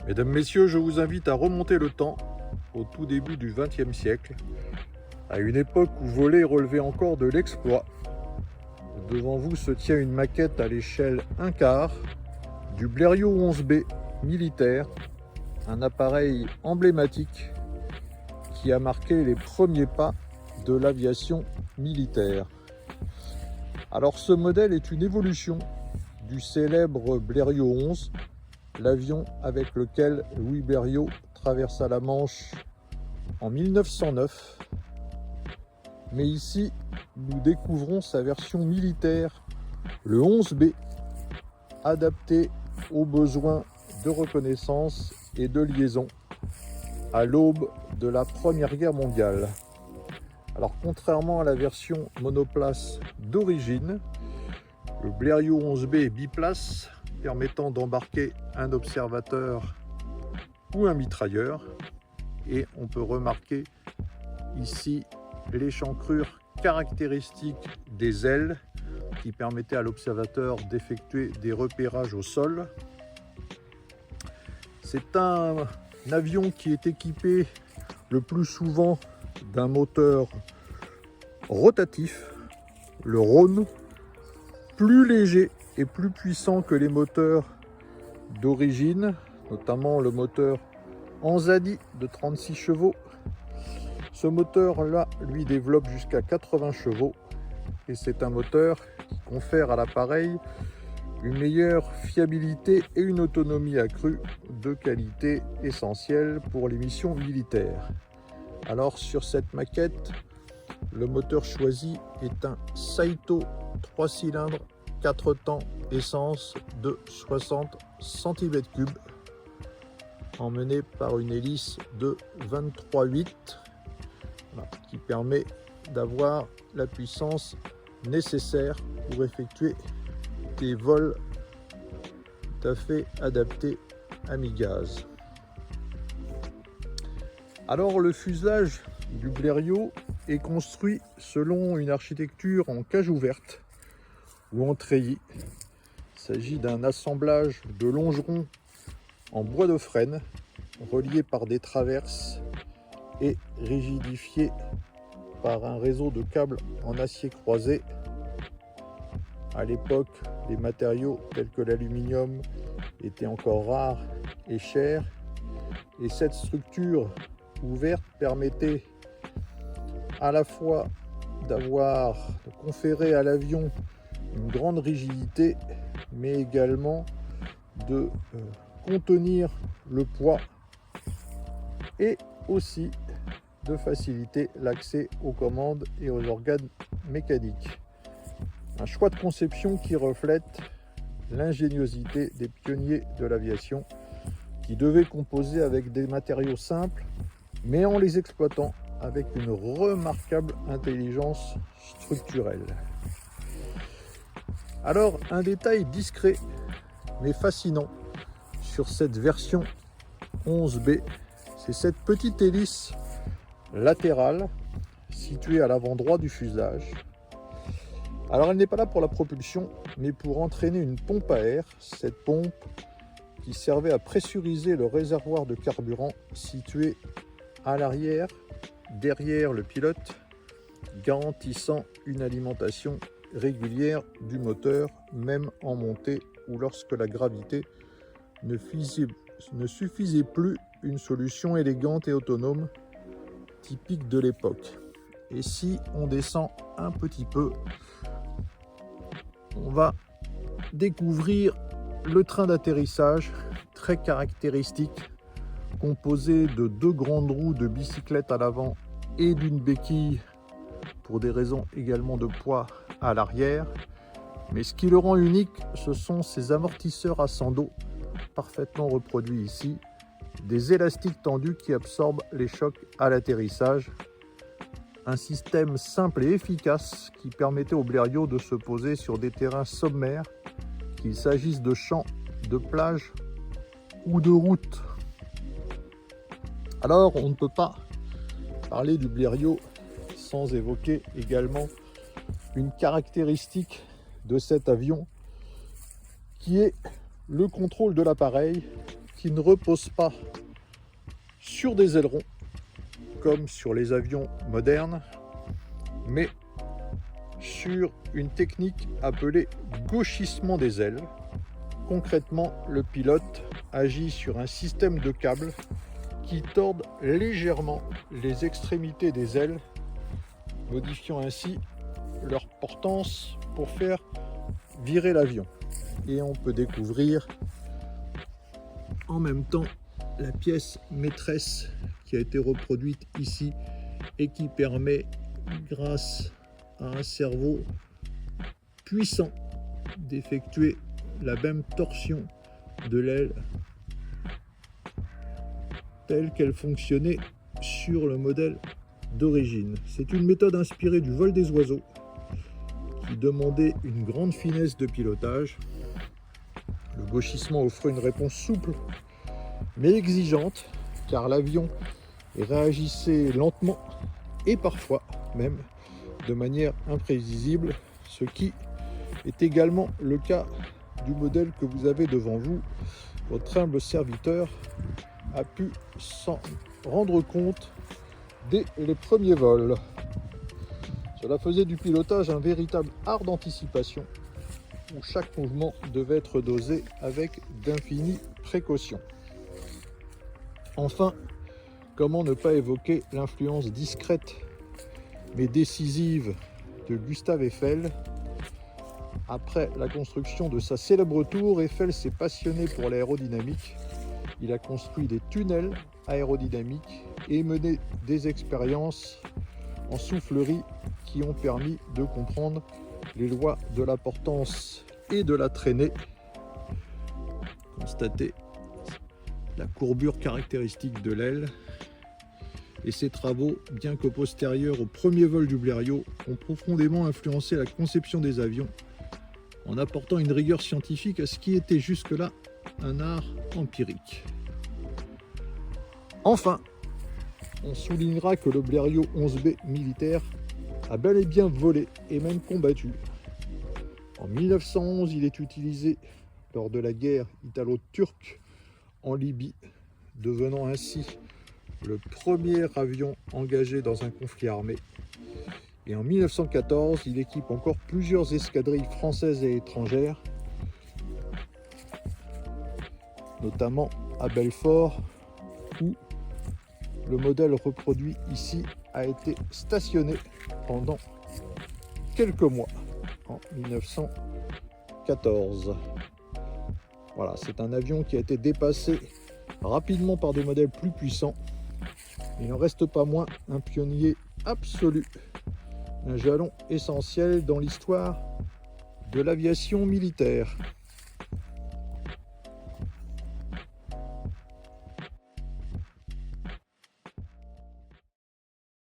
Mesdames, Messieurs, je vous invite à remonter le temps au tout début du XXe siècle, à une époque où voler relevait encore de l'exploit. Devant vous se tient une maquette à l'échelle 1/4 du Blériot 11B militaire, un appareil emblématique qui a marqué les premiers pas de l'aviation militaire. Alors ce modèle est une évolution du célèbre Blériot 11, l'avion avec lequel Louis Blériot traversa la Manche en 1909. Mais ici, nous découvrons sa version militaire, le 11B, adapté aux besoins de reconnaissance et de liaison à l'aube de la Première Guerre mondiale. Alors contrairement à la version monoplace d'origine, le Blériot 11B est biplace, permettant d'embarquer un observateur ou un mitrailleur. Et on peut remarquer ici l'échancrure caractéristique des ailes qui permettait à l'observateur d'effectuer des repérages au sol. C'est un avion qui est équipé le plus souvent d'un moteur rotatif, le Rhône, plus léger et plus puissant que les moteurs d'origine, notamment le moteur Anzani de 36 chevaux. Ce moteur-là, lui, développe jusqu'à 80 chevaux et c'est un moteur qui confère à l'appareil une meilleure fiabilité et une autonomie accrue de qualité essentielle pour les missions militaires. Alors sur cette maquette, le moteur choisi est un Saito 3 cylindres 4 temps essence de 60 cm3 emmené par une hélice de 23,8 qui permet d'avoir la puissance nécessaire pour effectuer des vols tout à fait adaptés à mi-gaz. Alors le fuselage du Blériot est construit selon une architecture en cage ouverte ou en treillis. Il s'agit d'un assemblage de longerons en bois de frêne reliés par des traverses et rigidifiés par un réseau de câbles en acier croisé. À l'époque, les matériaux tels que l'aluminium étaient encore rares et chers, et cette structure ouverte permettait à la fois de conférer à l'avion une grande rigidité, mais également de contenir le poids et aussi de faciliter l'accès aux commandes et aux organes mécaniques. Un choix de conception qui reflète l'ingéniosité des pionniers de l'aviation qui devaient composer avec des matériaux simples mais en les exploitant avec une remarquable intelligence structurelle. Alors un détail discret mais fascinant sur cette version 11B, c'est cette petite hélice latérale située à l'avant droit du fuselage. Alors elle n'est pas là pour la propulsion, mais pour entraîner une pompe à air. Cette pompe qui servait à pressuriser le réservoir de carburant situé à l'arrière, derrière le pilote, garantissant une alimentation régulière du moteur, même en montée ou lorsque la gravité ne suffisait plus, une solution élégante et autonome typique de l'époque. Et si on descend un petit peu, on va découvrir le train d'atterrissage très caractéristique, composé de 2 grandes roues de bicyclette à l'avant et d'une béquille pour des raisons également de poids à l'arrière. Mais ce qui le rend unique, ce sont ses amortisseurs à sando, parfaitement reproduits ici, des élastiques tendus qui absorbent les chocs à l'atterrissage. Un système simple et efficace qui permettait au Blériot de se poser sur des terrains sommaires, qu'il s'agisse de champs, de plages ou de routes. Alors on ne peut pas parler du Blériot sans évoquer également une caractéristique de cet avion qui est le contrôle de l'appareil qui ne repose pas sur des ailerons comme sur les avions modernes, mais sur une technique appelée gauchissement des ailes. Concrètement, le pilote agit sur un système de câbles qui tordent légèrement les extrémités des ailes, modifiant ainsi leur portance pour faire virer l'avion. Et on peut découvrir en même temps la pièce maîtresse qui a été reproduite ici et qui permet, grâce à un cerveau puissant, d'effectuer la même torsion de l'aile telle qu'elle fonctionnait sur le modèle d'origine. C'est une méthode inspirée du vol des oiseaux qui demandait une grande finesse de pilotage. Le gauchissement offre une réponse souple mais exigeante, car l'avion réagissait lentement et parfois même de manière imprévisible, ce qui est également le cas du modèle que vous avez devant vous. Votre humble serviteur a pu s'en rendre compte dès les premiers vols. Cela faisait du pilotage un véritable art d'anticipation où chaque mouvement devait être dosé avec d'infinies précautions. Enfin, comment ne pas évoquer l'influence discrète mais décisive de Gustave Eiffel. Après la construction de sa célèbre tour, Eiffel s'est passionné pour l'aérodynamique. Il a construit des tunnels aérodynamiques et mené des expériences en soufflerie qui ont permis de comprendre les lois de la portance et de la traînée. Constatez la courbure caractéristique de l'aile. Et ces travaux, bien que postérieurs au premier vol du Blériot, ont profondément influencé la conception des avions en apportant une rigueur scientifique à ce qui était jusque-là un art empirique. Enfin, on soulignera que le Blériot 11B militaire a bel et bien volé et même combattu. En 1911, il est utilisé lors de la guerre italo-turque en Libye, devenant ainsi le premier avion engagé dans un conflit armé. Et en 1914, il équipe encore plusieurs escadrilles françaises et étrangères, notamment à Belfort, où le modèle reproduit ici a été stationné pendant quelques mois en 1914. Voilà, c'est un avion qui a été dépassé rapidement par des modèles plus puissants. Il n'en reste pas moins un pionnier absolu, un jalon essentiel dans l'histoire de l'aviation militaire.